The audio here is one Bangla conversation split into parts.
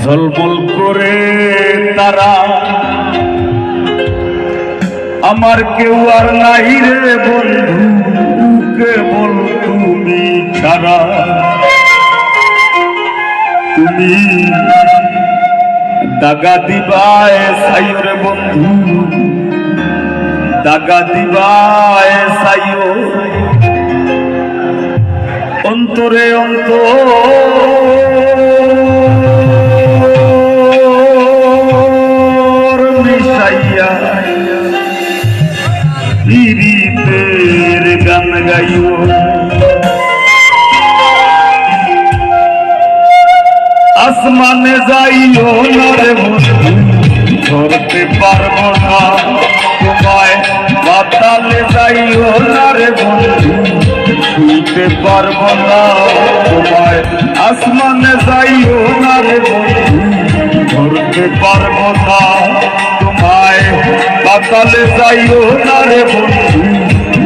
ঝলমল করে তারা আমার কেউ আর নাই রে বন্ধু, কেবল তুমি ছাড়া। তুমি দাগা দিবায় সাইও রে বন্ধু, দাগা দিবায় সাইও অন্তরে অন্তর মিশাইয়া পীড়িতের গান গাইও। আসমানে যাইও না রে বন্ধু, ধরতে পারবো না তোমায়। পাতালে যাইও না রে বন্ধু, ছুঁতে পারবো না তোমায়। আসমানে যাইও না রে বন্ধু, ধরতে পারবো না তোমায়। পাতালে যাইও না রে বন্ধু,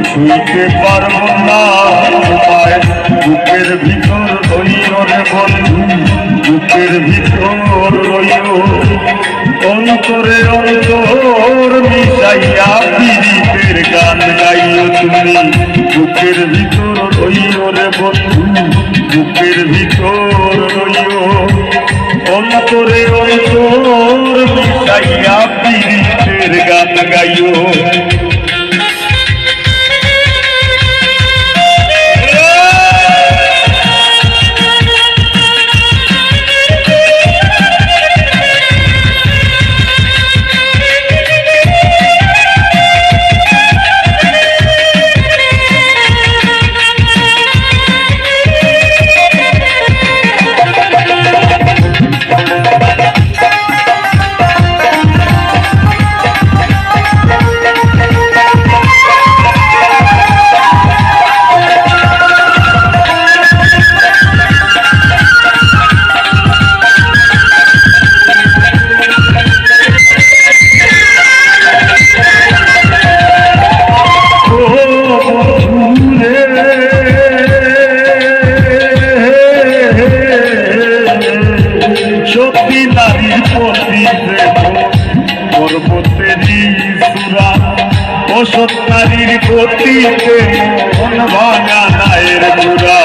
ছুঁতে পারবো না তোমায়। বুকের ভিতর রইও রে বন্ধু, বুকের ভিতর রইও অন্তরে অন্তর মিশাইয়া পীড়িতের গান গাইও তুমি। বুকের ভিতর রইও রে বন্ধু, বুকের ভিতর রইও অন্তরে অন্তর মিশাইয়া পীড়িতের গান গাইও। সত্যি নারীর প্রতি পর্বতেরই সুরা, অসৎ নারীর প্রতি মন ভাঙা নায়ের পুরা।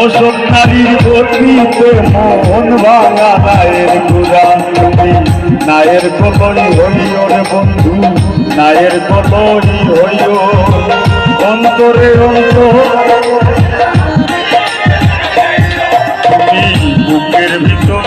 অসৎ নারীর প্রতিতে মন ভাঙা নায়ের গুড়া। তুমি নায়ের কলই হইও রে বন্ধু, নায়ের কলই হইও অন্তরে অন্তর। তুমি বুকের ভিতর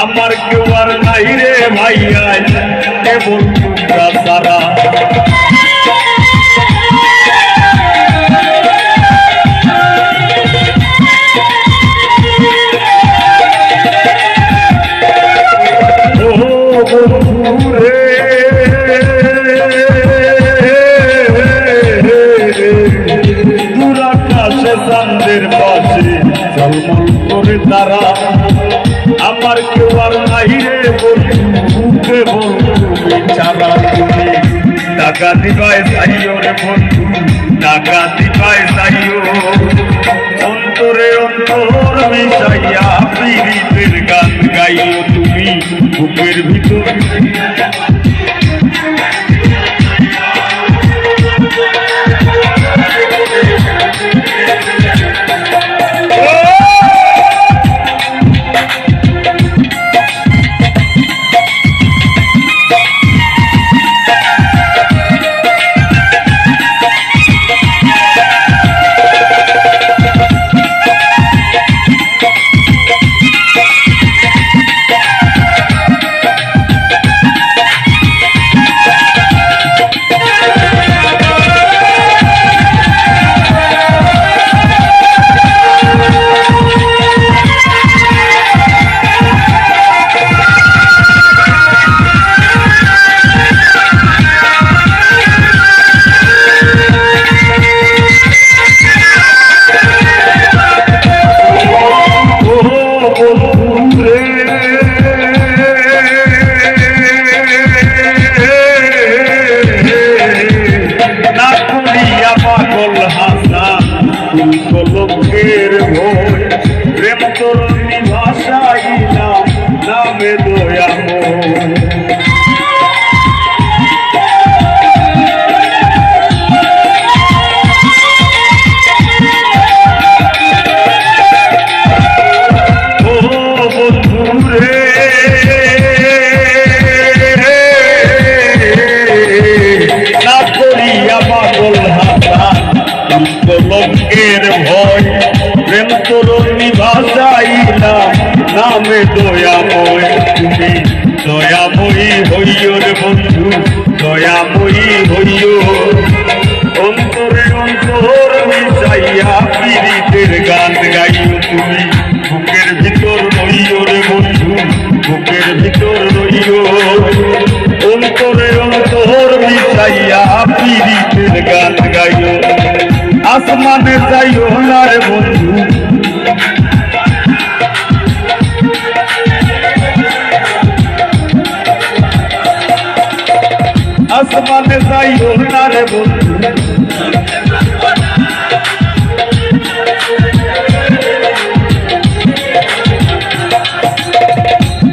আমার কেউ আর নাই রে ভাইয়া, কেবল তোমরা সারা। দুরাকাশে চাঁদের পাশে ঝলমল করে তারা, আমার কেউ আর নাই রে বন্ধু, কেবল তুমি ছাড়া। তুমি টাকা দিবায় চাইও রে বন্ধু, টাকা দিবায় চাইও, অন্তরে অন্তর মিশাইয়া পীড়িতের গান গাইও তুমি বুকের ভিতর। কলঙ্কের ভয় প্রেম তরুণী ভাষাই নামে দয়াময়। কলঙ্কের ভয় প্রেম তরুণী ভাষাই নামে দয়াময়। তুমি দয়াময়ী হইও রে বন্ধু, দয়াময়ী হইও, অন্তরে অন্তর মিশাইয়া পীড়িতের গান গাইও তুমি বুকের ভিতর রইও রে বন্ধু, বুকের ভিতর রইও, অন্তরে অন্তর মিশাইয়া পীড়িতের গান গাইও। আসমানে যাইও না রে বন্ধু, আসমানে যাইও না রে বন্ধু,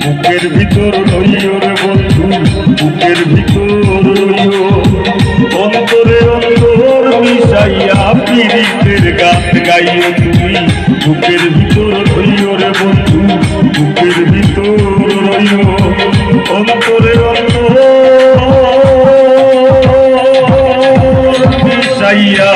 বুকের ভিতর রইও রে বন্ধু, বুকের ভিতর রইও, অন্তরে অন্তর মিশাইয়া পীড়িতের গান গাইও তুমি বুকের ভিতর রইও রে বন্ধু, বুকের ভিতর রইও, অন্তরে অন্তর মিশাইয়া